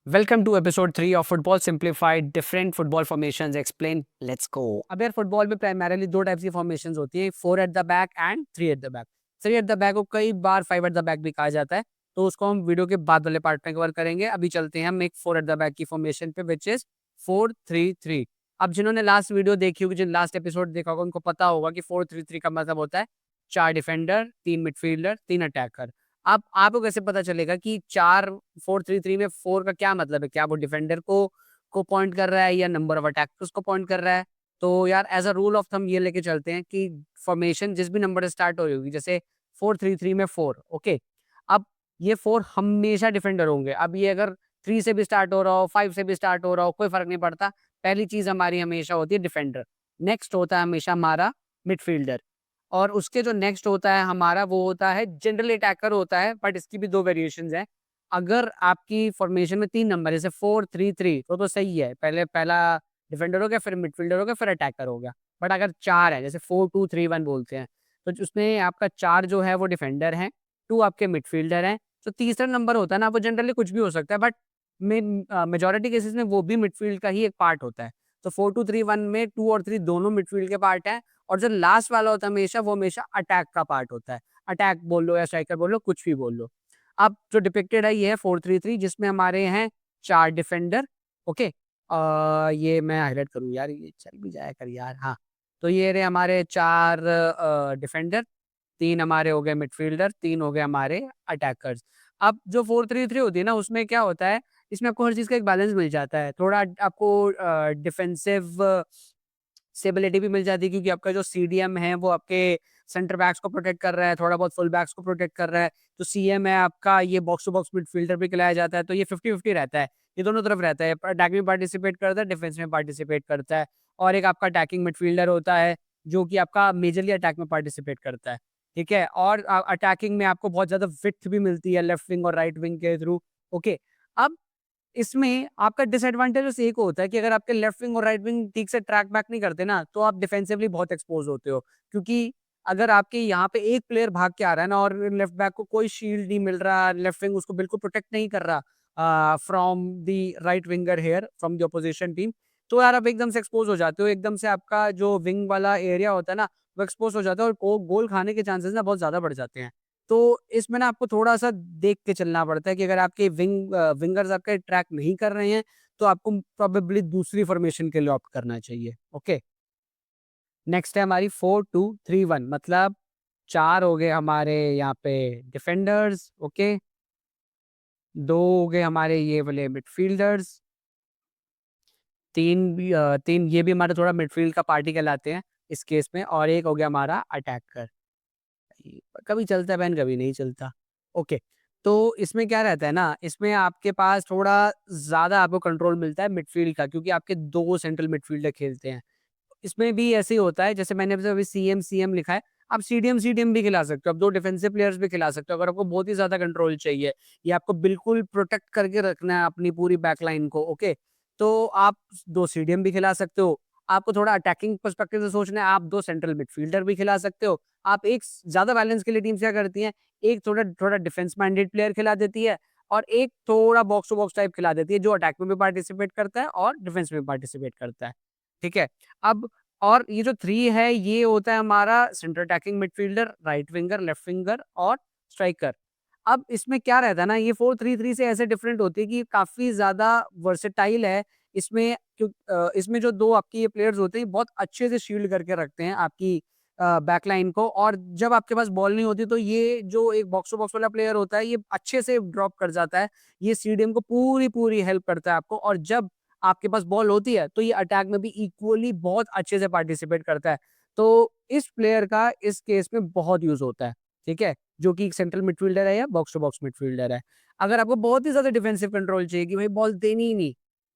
Welcome to episode 3 of football simplified different football formations explain let's go. अब यार football में primarily दो types की फॉर्मेशंस होती है, 4 at the back and 3 at the back. 3 at the back को कई बार 5 एट द बैक भी कहा जाता है, तो उसको हम वीडियो के बाद वाले पार्ट में कवर करेंगे। अभी चलते हैं हम एक 4 एट द बैक की फॉर्मेशन पे विच इज 4-3-3। अब जिन्होंने लास्ट वीडियो देखी होगी, जिन लास्ट एपिसोड देखा होगा, उनको पता होगा कि 4-3-3 का मतलब होता है 4 डिफेंडर, 3 मिडफील्डर, 3 अटैकर। अब आपको कैसे पता चलेगा कि 4-4-3-3 में 4 का क्या मतलब है? क्या वो डिफेंडर को पॉइंट कर रहा है या नंबर ऑफ अटैकर्स को पॉइंट कर रहा है? तो यार as a rule of thumb ये लेके चलते हैं कि फॉर्मेशन जिस भी नंबर से स्टार्ट हो रही होगी, जैसे 4-3-3 में 4, ओके? अब ये 4 हमेशा डिफेंडर होंगे। अब ये अगर 3 से भी स्टार्ट हो रहा हो, 5 से भी स्टार्ट हो रहा हो, कोई फ़र्क नहीं पड़ता। पहली चीज़ हमारी हमेशा होती है डिफेंडर। नेक्स्ट होता है हमेशा हमारा मिडफील्डर। और उसके जो नेक्स्ट होता है हमारा, वो होता है जनरल अटैकर होता है, बट इसकी भी 2 वेरिएशंस हैं। अगर आपकी फॉर्मेशन में 3 नंबर है, जैसे 4-3-3, तो सही है। पहले पहला डिफेंडर हो गया, फिर मिडफील्डर हो गया, फिर अटैकर हो गया। बट अगर 4 है, जैसे 4-2-3-1 बोलते हैं, तो उसमें आपका 4 जो है वो डिफेंडर हैं, 2 आपके मिडफील्डर हैं। जो तीसरा नंबर होता है ना, वो जनरली कुछ भी हो सकता है, बट मेजॉरिटी केसेस में वो भी मिडफील्ड का ही एक पार्ट होता है। तो 4-2-3-1 में 2 और 3 दोनों मिडफील्ड के पार्ट हैं। और जो लास्ट वाला होता है हमेशा, वो हमेशा अटैक का पार्ट होता है। अटैक बोल लो या स्ट्राइकर बोल लो, कुछ भी बोल लो। अब जो डिपिक्टेड है ये है 4-3-3, जिसमें हमारे हैं 4 डिफेंडर, ओके? ये मैं हाइलाइट करूँ यार, ये चल भी जाया कर यार, हाँ। तो ये रहे हमारे 4 डिफेंडर, 3 हमारे हो गए मिडफील्डर, 3 हो गए हमारे अटैकर्स। अब जो 4-3-3 होती है ना, उसमें क्या होता है, इसमें आपको हर चीज़ का एक बैलेंस मिल जाता है। थोड़ा आपको डिफेंसिव स्टेबिलिटी भी मिल जाती है, क्योंकि आपका जो सीडीएम है वो आपके सेंटर बैक्स को प्रोटेक्ट कर रहा है, थोड़ा बहुत फुल बैक्स को प्रोटेक्ट कर रहा है। जो सीएम है आपका, ये बॉक्स टू बॉक्स मिडफील्डर भी खिलाया जाता है, तो ये 50-50 रहता है। ये दोनों तरफ रहता है, अटैक में पार्टिसिपेट करता है, डिफेंस में पार्टिसिपेट करता है। और एक आपका अटैकिंग मिडफील्डर होता है, जो कि आपका मेजरली अटैक में पार्टिसिपेट करता है, ठीक है? और अटैकिंग में आपको बहुत ज़्यादा विड्थ भी मिलती है लेफ्ट विंग और राइट विंग के थ्रू, ओके? अब इसमें आपका डिसएडवांटेज बस एक होता है कि अगर आपके लेफ्ट विंग और राइट विंग ठीक से ट्रैक बैक नहीं करते ना, तो आप डिफेंसिवली बहुत एक्सपोज़ होते हो। क्योंकि अगर आपके यहाँ पे एक प्लेयर भाग के आ रहा है ना, और लेफ्ट बैक को कोई शील्ड नहीं मिल रहा, लेफ्ट विंग उसको बिल्कुल प्रोटेक्ट नहीं कर रहा from the right winger here from the opposition team, तो यार आप एकदम से एक्सपोज़ हो जाते हो। एकदम से आपका जो विंग वाला एरिया होता है ना, वो एक्सपोज़ हो जाता है, और गोल खाने के चांसेस ना बहुत ज़्यादा बढ़ जाते हैं। तो इसमें ना आपको थोड़ा-सा देख के चलना पड़ता है कि अगर आपके विंगर्स आपके ट्रैक नहीं कर रहे हैं, तो आपको प्रोबेबली दूसरी फ़ॉर्मेशन के लिए ऑप्ट करना चाहिए, ओके? नेक्स्ट है हमारी 4-2-3-1, मतलब 4 हो गए हमारे यहाँ पे डिफेंडर्स, ओके? 2 हो गए हमारे ये वाले मिडफील्डर्स, 3 ये भी हमारा थोड़ा मिडफील्ड का पार्ट ही कहलाते हैं इस केस में, और 1 हो गया हमारा अटैकर। ये कभी चलता है बैन, कभी नहीं चलता। ओके, तो इसमें क्या रहता है ना, इसमें आपके पास थोड़ा ज़्यादा आपको कंट्रोल मिलता है मिडफ़ील्ड का, क्योंकि आपके 2 सेंट्रल मिडफ़ील्डर खेलते हैं। इसमें भी ऐसे ही होता है, जैसे मैंने अभी सीएम, सीएम लिखा है, आप सीडीएम, सीडीएम भी खिला सकते हो, आप 2 डिफेंसिव प्लेयर्स भी खिला सकते हो। अगर आपको बहुत ही ज़्यादा कंट्रोल चाहिए, या आपको बिल्कुल प्रोटेक्ट करके रखना है अपनी पूरी बैकलाइन को, ओके? तो आप 2 सीडीएम भी खिला सकते हो। आपको थोड़ा अटैकिंग पर्सपेक्टिव से सोचना है, आप 2 सेंट्रल मिडफ़ील्डर भी खिला सकते हो। आप एक ज़्यादा बैलेंस के लिए टीम्स क्या करती हैं, एक थोड़ा थोड़ा डिफेंस माइंडेड प्लेयर खिला देती है, और एक थोड़ा बॉक्स टू बॉक्स टाइप खिला देती है, जो अटैक में भी पार्टिसिपेट करता है और डिफेंस में भी पार्टिसिपेट करता है। ठीक है? अब और ये जो 3 है, ये होता है हमारा centre attacking midfielder, right winger, left winger और स्ट्राइकर। अब इसमें क्या रहता है ना, ये 4-3-3 से ऐसे डिफरेंट होती है कि काफ़ी ज़्यादा वर्सेटाइल है। इसमें इसमें जो 2 आपके ये प्लेयर्स होते हैं, बहुत अच्छे से शील्ड करके रखते हैं आपकी बैकलाइन को, और जब आपके पास बॉल नहीं होती, तो ये जो एक बॉक्स टू बॉक्स वाला प्लेयर होता है, ये अच्छे से ड्रॉप कर जाता है। ये सीडीएम को पूरी-पूरी हेल्प करता है आपको, और जब आपके पास बॉल होती है, तो ये अटैक में भी इक्वली बहुत अच्छे से पार्टिसिपेट करता है। तो इस प्लेयर का इस केस में बहुत यूज़ होता है, ठीक है? जो कि एक सेंट्रल मिडफील्डर है या बॉक्स टू बॉक्स मिडफील्डर है। अगर आपको बहुत ही ज़्यादा डिफेंसिव कंट्रोल चाहिए कि भाई बॉल देनी ही नहीं,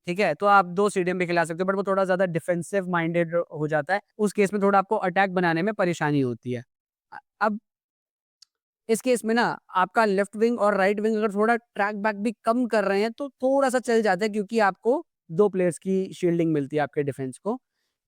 ठीक है? तो आप 2 सीडीएम भी खिला सकते हो, बट वो थोड़ा ज़्यादा डिफेंसिव माइंडेड हो जाता है। उस केस में थोड़ा आपको अटैक बनाने में परेशानी होती है। अब इस केस में ना आपका लेफ्ट विंग और राइट विंग अगर थोड़ा ट्रैक बैक भी कम कर रहे हैं, तो थोड़ा-सा चल जाता है, क्योंकि आपको 2 प्लेयर्स की शील्डिंग मिलती है आपके डिफेंस को।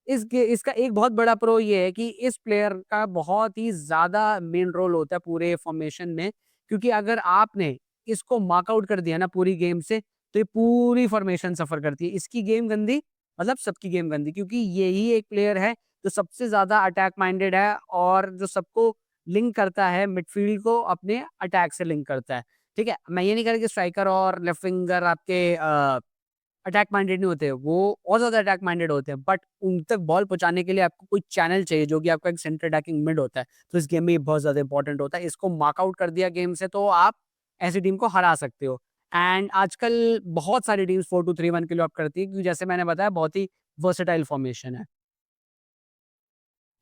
इसका एक बहुत बड़ा प्रो ये है कि इस प्लेयर का बहुत ही ज़्यादा मेन रोल होता है पूरे फॉर्मेशन में, क्योंकि अगर आपने इसको मार्क आउट कर दिया ना पूरी गेम से, तो ये पूरी फॉर्मेशन सफ़र करती है। इसकी गेम गंदी मतलब सबकी गेम गंदी, क्योंकि यही एक प्लेयर है जो सबसे ज़्यादा अटैक माइंडेड है और जो सबको लिंक करता है, मिडफ़ील्ड को अपने अटैक से लिंक करता है। ठीक है? मैं ये नहीं कह रहा कि स्ट्राइकर और लेफ्ट विंगर आपके अटैक माइंडेड नहीं होते, वो और ज़्यादा अटैक माइंडेड होते हैं, बट उन तक बॉल पहुँचाने के लिए आपको कोई चैनल चाहिए, जो कि आपका एक सेंटर अटैकिंग मिड होता है। तो इस गेम में ये बहुत ज़्यादा इंपॉर्टेंट होता है। इसको मार्क आउट कर दिया गेम से तो आप ऐसी टीम को हरा सकते हो। एंड आजकल बहुत सारी टीम्स 4-2-3-1 के लिए ऑप्ट करती है, क्योंकि जैसे मैंने बताया बहुत ही वर्सेटाइल फॉर्मेशन है।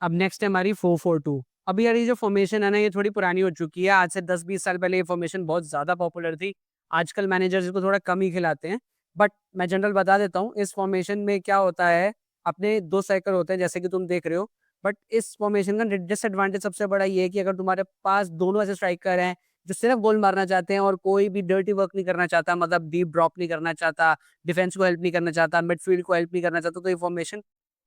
अब नेक्स्ट है हमारी 4-4-2। अब यार ये जो फॉर्मेशन है ना, ये थोड़ी पुरानी हो चुकी है। आज से 10-20 साल पहले ये फॉर्मेशन बहुत ज़्यादा पॉपुलर थी। आजकल मैनेजर्स इसको थोड़ा कम ही खिलाते हैं। बट मैं जनरल बता देता हूँ, इस फॉर्मेशन में क्या होता है, अपने 2 स्ट्राइकर होते हैं जैसे कि तुम देख रहे हो। बट इस फॉर्मेशन का डिसएडवांटेज सबसे बड़ा ये है कि अगर तुम्हारे पास दोनों ऐसे स्ट्राइकर हैं, जो सिर्फ गोल मारना चाहते हैं और कोई भी डर्टी वर्क नहीं करना चाहता, मतलब डीप ड्रॉप नहीं करना चाहता, डिफेंस को हेल्प नहीं करना चाहता, मिडफील्ड को हेल्प नहीं करना चाहता, तो ये फॉर्मेशन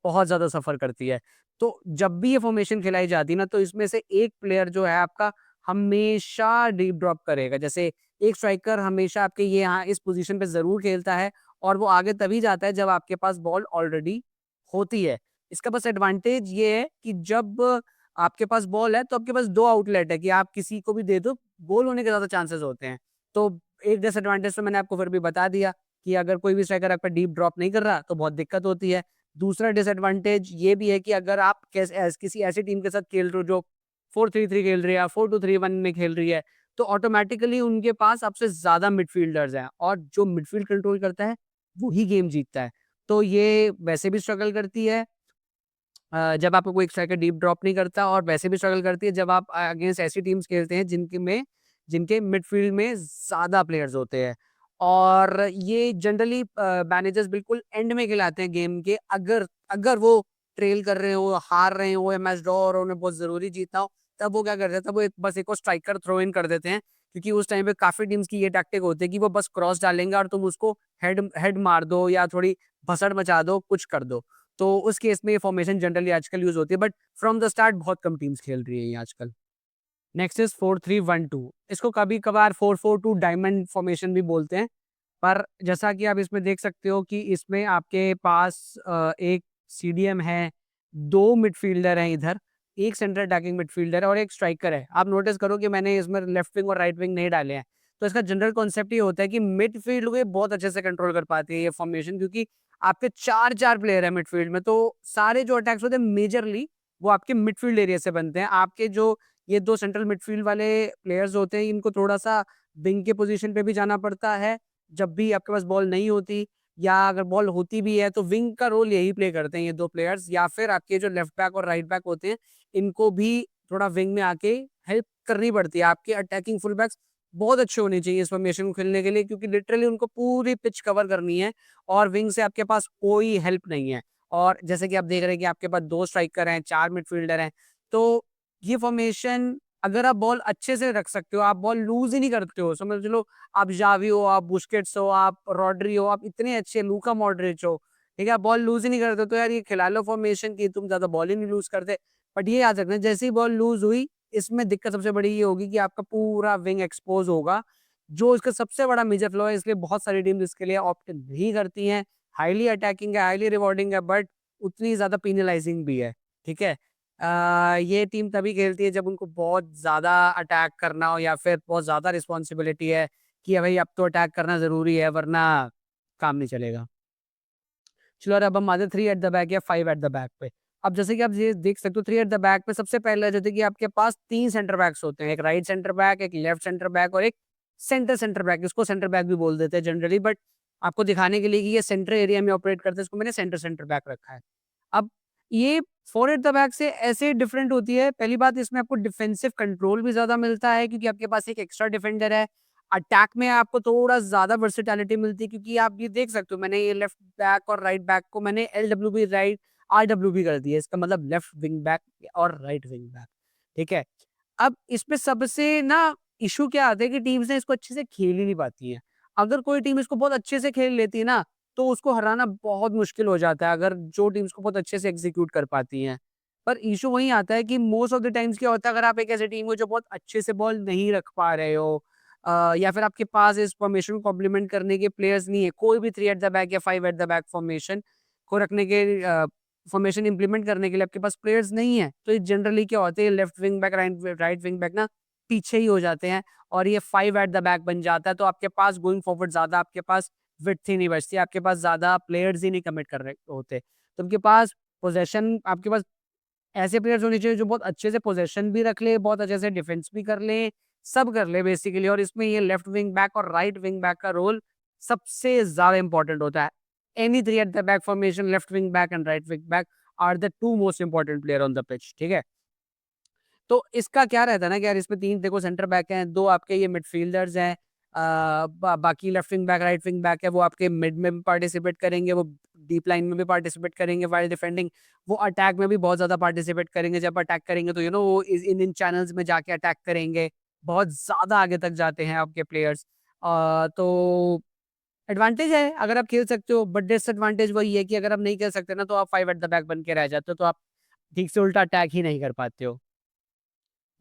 बहुत ज़्यादा सफ़र करती है। तो जब भी ये फॉर्मेशन खिलाई जाती है ना, तो इसमें से एक प्लेयर जो है आपका हमेशा डीप ड्रॉप करेगा। जैसे एक स्ट्राइकर हमेशा आपके ये यहाँ इस पोज़ीशन पे ज़रूर खेलता है और वो आगे तभी जाता है जब आपके पास बॉल ऑलरेडी होती है। इसका बस एडवांटेज ये है कि जब आपके पास बॉल है तो आपके पास 2 आउटलेट है कि आप किसी को भी दे दो, गोल होने के ज़्यादा चांसेस होते हैं। तो एक डिसएडवांटेज तो मैंने आपको फिर भी बता दिया कि अगर कोई भी स्ट्राइकर आपका डीप ड्रॉप नहीं कर रहा, तो बहुत दिक्कत होती है। दूसरा डिसएडवांटेज ये भी है कि अगर आप किसी ऐसी टीम के साथ खेल रहे हो जो 4-3-3 खेल रही है या 4-2-3-1 में खेल रही है, तो ऑटोमैटिकली उनके पास आपसे ज़्यादा मिडफ़ील्डर्स हैं और जो मिडफ़ील्ड कंट्रोल करता है, वो ही गेम जीतता है। तो ये वैसे भी स्ट्रगल करती है जब आपको कोई स्ट्राइकर डीप ड्रॉप नहीं करता, और वैसे भी स्ट्रगल करती है जब आप अगेंस्ट ऐसी टीम्स खेलते हैं जिनके मिडफ़ील्ड में ज़्यादा प्लेयर्स होते हैं। और ये जनरली मैनेजर्स बिल्कुल एंड में खिलाते हैं गेम के, अगर अगर वो ट्रेल कर रहे हो, हार रहे हो या मैच ड्रॉ और उन्हें बहुत ज़रूरी जीतना हो, तब वो क्या करते हैं, तब वो बस एक और स्ट्राइकर थ्रो इन कर देते हैं। क्योंकि उस टाइम पे काफ़ी टीम्स की ये टैक्टिक होती है कि वो बस क्रॉस डालेंगे और तुम उसको हेड हेड मार दो या थोड़ी भसड़ मचा दो, कुछ कर दो। तो उस केस में ये फॉर्मेशन जनरली आजकल यूज़ होती है, बट फ्रॉम द स्टार्ट बहुत कम टीम्स खेल रही हैं ये आजकल। Next is 4-3-1-2। इसको कभी-कभार 4-4-2 डायमंड फॉर्मेशन भी बोलते हैं। पर जैसा कि आप इसमें देख सकते हो कि इसमें आपके पास एक सीडीएम है, 2 मिडफ़ील्डर हैं इधर, 1 सेंटर अटैकिंग मिडफ़ील्डर है और 1 स्ट्राइकर है। आप नोटिस करो कि मैंने इसमें लेफ्ट विंग और राइट विंग नहीं डाले हैं। तो इसका जनरल कॉन्सेप्ट ये होता है कि मिडफ़ील्ड को ये बहुत अच्छे से कंट्रोल कर पाती है ये फॉर्मेशन, क्योंकि आपके 4-4 प्लेयर हैं मिडफ़ील्ड में, तो सारे जो अटैक्स होते हैं मेजरली वो आपके मिडफ़ील्ड एरिया से बनते हैं। आपके जो ये 2 सेंट्रल मिडफ़ील्ड वाले प्लेयर्स होते हैं, इनको थोड़ा-सा विंग के पोज़ीशन पे भी जाना पड़ता है, जब भी आपके पास बॉल नहीं होती, या अगर बॉल होती भी है तो विंग का रोल यही प्ले करते हैं ये 2 प्लेयर्स, या फिर आपके जो लेफ्ट बैक और राइट बैक होते हैं, इनको भी थोड़ा विंग में आके हेल्प करनी पड़ती है। आपके अटैकिंग फुल बैक्स बहुत अच्छे होने चाहिए इस फॉर्मेशन को खेलने के लिए, क्योंकि लिटरली उनको पूरी पिच कवर करनी है और विंग से आपके पास कोई हेल्प नहीं है। और जैसे कि आप देख रहे हैं कि आपके पास 2 स्ट्राइकर हैं, 4 मिडफील्डर हैं, तो ये फॉर्मेशन अगर आप बॉल अच्छे से रख सकते हो, आप बॉल लूज़ ही नहीं करते हो, समझ लो आप ज़ावी हो, आप बुस्केट्स हो, आप रॉड्री हो, आप इतने अच्छे लूका मॉड्रिच हो, ठीक है? आप बॉल लूज़ ही नहीं करते, तो यार ये खिला लो फॉर्मेशन कि तुम ज़्यादा बॉल ही नहीं लूज़ करते। बट ये याद रखना, जैसे ही बॉल लूज़ हुई, इसमें दिक्कत सबसे बड़ी ये होगी कि आपका पूरा विंग एक्सपोज़ होगा, जो इसका सबसे बड़ा मेजर फ्लॉ है, इसलिए बहुत सारी टीम्स इसके लिए ऑप्ट नहीं करती हैं। हाइली अटैकिंग है, हाइली रिवार्डिंग है, बट उतनी ज़्यादा पेनलाइज़िंग भी है, ठीक है? ये टीम तभी खेलती है जब उनको बहुत ज़्यादा अटैक करना हो, या फिर बहुत ज़्यादा रिस्पॉन्सिबिलिटी है कि भई अब तो अटैक करना ज़रूरी है, वरना काम नहीं चलेगा। चलो और अब हम आते हैं 3 एट द बैक या 5 एट द बैक पे। अब जैसे कि आप ये देख सकते हो 3 एट द बैक पे सबसे पहले जो थे कि आपके पास 3 सेंटर बैक्स होते हैं। एक राइट सेंटर बैक, एक लेफ्ट सेंटर बैक और एक सेंटर सेंटर बैक। इसको सेंटर बैक भी बोल देते हैं जनरली, बट आपको दिखाने के लिए कि ये सेंटर एरिया में ऑपरेट करते हैं, इसको मैंने सेंटर सेंटर बैक रखा है। अब ये 4 एट द बैक से ऐसे डिफरेंट होती है, पहली बात इसमें आपको डिफेंसिव कंट्रोल भी ज़्यादा मिलता है, क्योंकि आपके पास एक एक्स्ट्रा डिफेंडर है। अटैक में आपको थोड़ा ज़्यादा वर्सेटैलिटी मिलती है, क्योंकि आप ये देख सकते हो मैंने ये लेफ्ट बैक और राइट बैक को मैंने एलडब्ल्यूबी राइट आरडब्ल्यूबी कर दिया। इसका मतलब लेफ्ट विंग बैक और राइट विंग बैक, ठीक है? अब इसमें सबसे ना इश्यू क्या आता है कि टीम्स ना इसको अच्छे से खेल ही नहीं पाती हैं। अगर कोई टीम इसको बहुत अच्छे से खेल लेती है ना, तो उसको हराना बहुत मुश्किल हो जाता है, अगर जो टीम्स को बहुत अच्छे से एग्ज़ीक्यूट कर पाती हैं। पर इश्यू वहीं आता है कि मोस्ट ऑफ द टाइम्स क्या होता है, अगर आप एक ऐसी टीम हो जो बहुत अच्छे से बॉल नहीं रख पा रहे हो, या फिर आपके पास इस फॉर्मेशन को कॉम्प्लीमेंट करने के प्लेयर्स नहीं है, कोई भी 3 एट द बैक या 5 एट द बैक फॉर्मेशन को रखने के फॉर्मेशन इंप्लीमेंट करने के लिए आपके पास प्लेयर्स नहीं है, तो ये जनरली क्या होते हैं, left wing back, right wing back ना पीछे ही हो जाते हैं और ये 5 एट द बैक बन जाता है। तो आपके पास गोइंग फॉरवर्ड ज़्यादा आपके पास विड्थ ही नहीं बचती, आपके पास ज़्यादा प्लेयर्स ही नहीं कमिट कर रहे होते। तो आपके पास पोज़ेशन, आपके पास ऐसे प्लेयर्स होने चाहिए जो बहुत अच्छे से पोज़ेशन भी रख ले, बहुत अच्छे से डिफेंस भी कर लें, सब कर ले बेसिकली। और इसमें ये लेफ्ट विंग बैक और राइट विंग बैक का रोल सबसे ज़्यादा इम्पोर्टेंट होता है। Any 3 at the back formation, left wing back and right wing back are the 2 most important player on the pitch, ठीक है? तो इसका क्या रहता है ना कि यार इसमें 3 देखो सेंटर बैक हैं, 2 आपके ये मिडफील्डर्स हैं, बाकी left wing back, right wing back है, वो आपके मिड में भी पार्टिसिपेट करेंगे, वो डीप लाइन में भी पार्टिसिपेट करेंगे व्हाइल डिफेंडिंग, वो अटैक में भी बहुत ज़्यादा पार्टिसिपेट करेंगे। जब अटैक करेंगे तो वो इन चैनल्स में जाके अटैक करेंगे, बहुत ज़्यादा आगे तक जाते हैं आपके प्लेयर्स। तो एडवांटेज है अगर आप खेल सकते हो, बट डिसएडवांटेज वही है कि अगर आप नहीं खेल सकते ना तो आप 5 एट द बैक बन के रह जाते हो, तो आप ठीक से उल्टा अटैक ही नहीं कर पाते हो।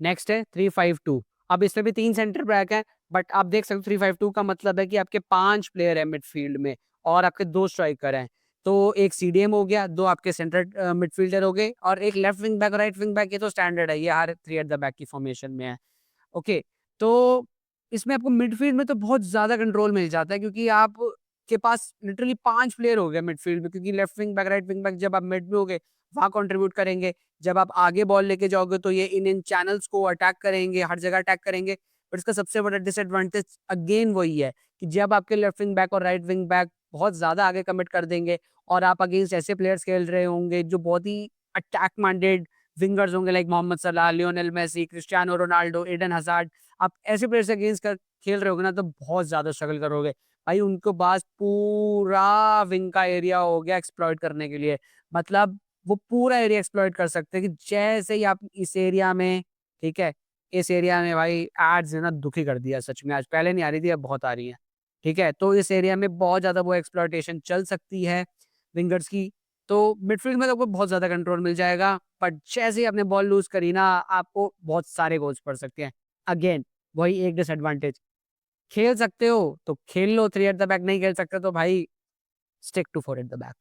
नेक्स्ट है 3-5-2। अब इसमें भी 3 सेंटर बैक हैं, बट आप देख सकते हो 3-5-2 का मतलब है कि आपके 5 प्लेयर हैं मिडफील्ड में और आपके 2 स्ट्राइकर हैं। तो एक सीडीएम हो गया, 2 आपके सेंटर मिडफील्डर हो गए और एक left wing back, right wing back, ये तो स्टैंडर्ड है, ये हर 3 एट द बैक की फॉर्मेशन में है। ओके, तो इसमें आपको मिडफील्ड में तो बहुत ज़्यादा कंट्रोल मिल जाता है क्योंकि आप के पास लिटरली 5 प्लेयर हो गए मिडफील्ड में, क्योंकि left wing back, right wing back जब आप मिड में हो गए, वहाँ कंट्रीब्यूट करेंगे। जब आप आगे बॉल लेके जाओगे तो ये इन चैनल्स को अटैक करेंगे, हर जगह अटैक करेंगे। बट इसका सबसे बड़ा डिसएडवांटेज अगेन वही है कि जब आपके लेफ्ट विंग बैक और राइट विंग बैक बहुत ज़्यादा आगे कमिट कर देंगे और आप अगेंस्ट ऐसे प्लेयर्स खेल रहे होंगे जो बहुत ही अटैक माइंडेड विंगर्स होंगे, like Mohamed Salah, Lionel Messi, Cristiano Ronaldo, Eden Hazard, आप ऐसे प्लेयर से अगेंस्ट खेल रहे होगे ना तो बहुत ज़्यादा स्ट्रगल करोगे। भाई उनके पास पूरा विंग का एरिया हो गया एक्सप्लॉइट करने के लिए। मतलब वो पूरा एरिया एक्सप्लॉइट कर सकते हैं कि जैसे ही आप इस एरिया में, ठीक है? इस एरिया में भाई एड्स ने ना दुखी कर दिया सच में आज, पहले नहीं आ रही थी, अब बहुत आ रही हैं। ठीक है? तो इस एरिया में बहुत ज़्यादा वो एक्सप्लॉइटेशन चल सकती है विंगर्स की। तो मिडफील्ड में तो आपको बहुत ज़्यादा कंट्रोल मिल जाएगा, बट जैसे ही आपने बॉल लूज़ करी ना, आपको बहुत सारे गोल्स पड़ सकते हैं। अगेन वही एक डिसएडवांटेज, खेल सकते हो तो खेल लो 3 एट द बैक, नहीं खेल सकते तो भाई stick to 4 at the back.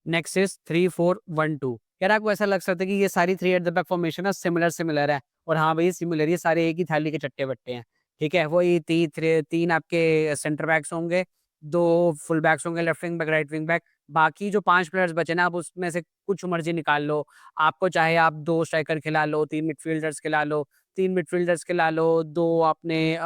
Next is 3-4-1-2। यार आपको ऐसा लग सकता है कि ये सारी 3 एट द बैक फॉर्मेशन ना सिमिलर है और हाँ भाई सिमिलर, ये सारे एक ही थाली के चट्टे-बट्टे हैं। ठीक है? वही 3 आपके सेंटर बैक्स होंगे, 2 फुल बैक्स होंगे, left wing back, right wing back. बाकी जो 5 प्लेयर्स बचे ना, आप उसमें से कुछ मर्ज़ी निकाल लो। आपको चाहे आप 2 स्ट्राइकर खिला लो, 3 मिडफील्डर्स खिला लो, 3 मिडफील्डर्स खिला लो, 2 आपने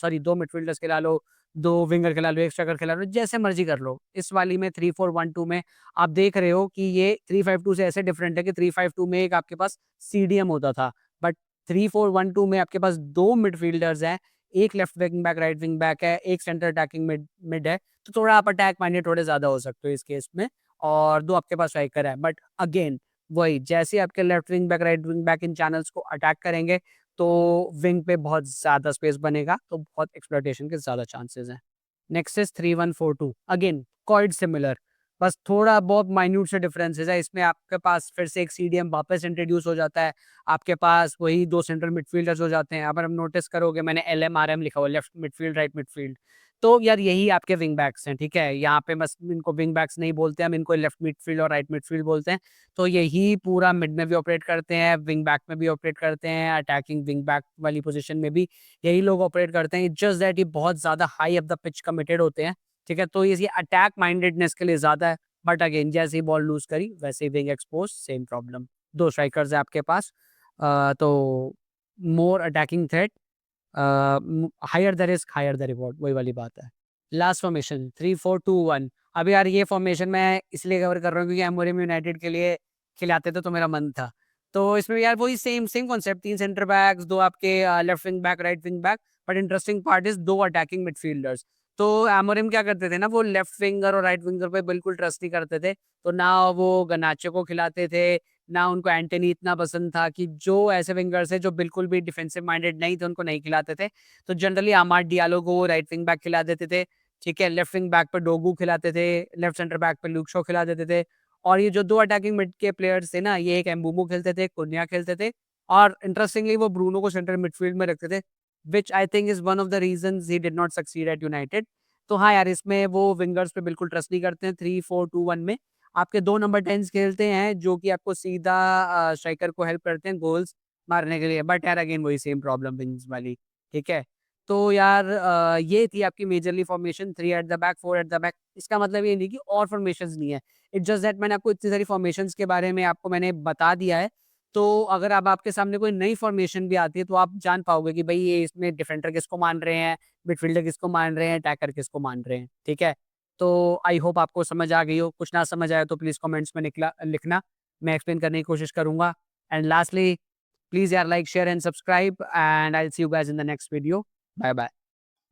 सॉरी 2 मिडफील्डर्स खिला लो, 2 विंगर खिला लो, 1 स्ट्राइकर खिला लो, जैसे मर्ज़ी कर लो। इस वाली में 3-4-1-2 में आप देख रहे हो कि ये 3-5-2 से ऐसे डिफरेंट है कि 3-5-2 में एक आपके पास सीडीएम होता था, बट 3-4-1-2 में आपके पास 2 मिडफील्डर्स हैं, 1 left wing back, right wing back है, 1 सेंटर अटैकिंग मिड मिड है, तो थोड़ा आप अटैक माइंडेड थोड़े ज़्यादा हो सकते हो इस केस में और 2 आपके पास स्ट्राइकर है। बट अगेन वही, जैसे ही आपके left wing back, right wing back in channels को अटैक करेंगे, तो विंग पे बहुत ज़्यादा स्पेस बनेगा, तो बहुत एक्सप्लॉइटेशन के ज़्यादा चांसेस हैं। Next is 3-1-4-2, again quite similar, बस थोड़ा बहुत माइन्यूट से डिफरेंसेस है। इसमें आपके पास फिर से एक सीडीएम वापस इंट्रोड्यूस हो जाता है। आपके पास वही 2 सेंट्रल मिडफील्डर्स हो जाते हैं। अगर आप नोटिस करोगे मैंने एलएमआरएम लिखा हुआ है, लेफ्ट मिडफील्ड, राइट मिडफील्ड। तो यार यही आपके विंग बैक्स हैं, ठीक है? यहाँ पे बस इनको विंग बैक्स नहीं बोलते, हम इनको लेफ्ट मिडफील्ड और राइट मिडफील्ड बोलते हैं। तो यही पूरा मिड में भी ऑपरेट करते हैं, विंग बैक में भी ऑपरेट करते हैं, अटैकिंग विंग बैक वाली पोज़ीशन में भी यही लोग ऑपरेट करते हैं। जस्ट दैट ये बहुत ज़्यादा high up the pitch committed होते हैं, ठीक है? तो ये अटैक माइंडेडनेस के लिए ज़्यादा है। बट अगेन जैसे ही बॉल लूज़ करी वैसे ही wing expose, same problem. 2 strikers हैं आपके पास, तो more attacking threat, higher the risk, higher the reward, वही वाली बात है। Last formation 3-4-2-1। अब यार ये फॉर्मेशन मैं इसलिए कवर कर रहा हूँ क्योंकि एमोरियम यूनाइटेड के लिए खिलाते थे तो मेरा मन था। तो इसमें यार वही same same concept, 3 centre backs, 2 आपके left wing back, right wing back, but interesting part is 2 attacking midfielders. तो एमोरिम क्या करते थे ना, वो लेफ्ट विंगर और राइट विंगर पे बिल्कुल ट्रस्ट नहीं करते थे। तो ना वो गर्नाचो को खिलाते थे, ना उनको एंटोनी इतना पसंद था, कि जो ऐसे विंगर्स हैं जो बिल्कुल भी डिफेंसिव माइंडेड नहीं थे उनको नहीं खिलाते थे। तो जनरली अमाड डियालो को राइट विंग बैक खिला देते थे, ठीक है? लेफ्ट विंग बैक पे डोगू खिलाते थे, लेफ्ट सेंटर बैक पे लूक शॉ खिला देते थे। और ये जो 2 अटैकिंग मिड के प्लेयर्स थे ना, ये एक एम्बुमो खेलते थे, एक कुन्या खेलते थे और इंटरेस्टिंगली वो ब्रूनो को सेंटर मिडफील्ड में रखते थे। Which I think is one of the reasons he did not succeed at United. तो हाँ यार, इसमें वो विंगर्स पे बिल्कुल ट्रस्ट नहीं करते हैं। 3-4-2-1 में आपके 2 नंबर 10s खेलते हैं, जो कि आपको सीधा स्ट्राइकर को हेल्प करते हैं गोल्स मारने के लिए। बट यार अगेन वही सेम प्रॉब्लम विंग्स वाली, ठीक है? तो यार ये थी आपकी majorly formation, 3 at the back, 4 at the back. इसका मतलब ये नहीं कि और फॉर्मेशंस नहीं है। इट्स जस्ट दैट मैंने आपको इतनी सारी फॉर्मेशंस के बारे में आपको मैंने बता दिया है। तो अगर अब आपके सामने कोई नई फॉर्मेशन भी आती है, तो आप जान पाओगे कि भई ये इसमें डिफेंडर किसको मान रहे हैं, मिडफील्डर किसको मान रहे हैं, अटैकर किसको मान रहे हैं, ठीक है? तो आई होप आपको समझ आ गई हो। कुछ ना समझ आया तो प्लीज़ कमेंट्स में निकला लिखना, मैं एक्सप्लेन करने की कोशिश करूँगा। एंड लास्टली, प्लीज़ यार like, share and subscribe, and I will see you guys in the next video. Bye bye.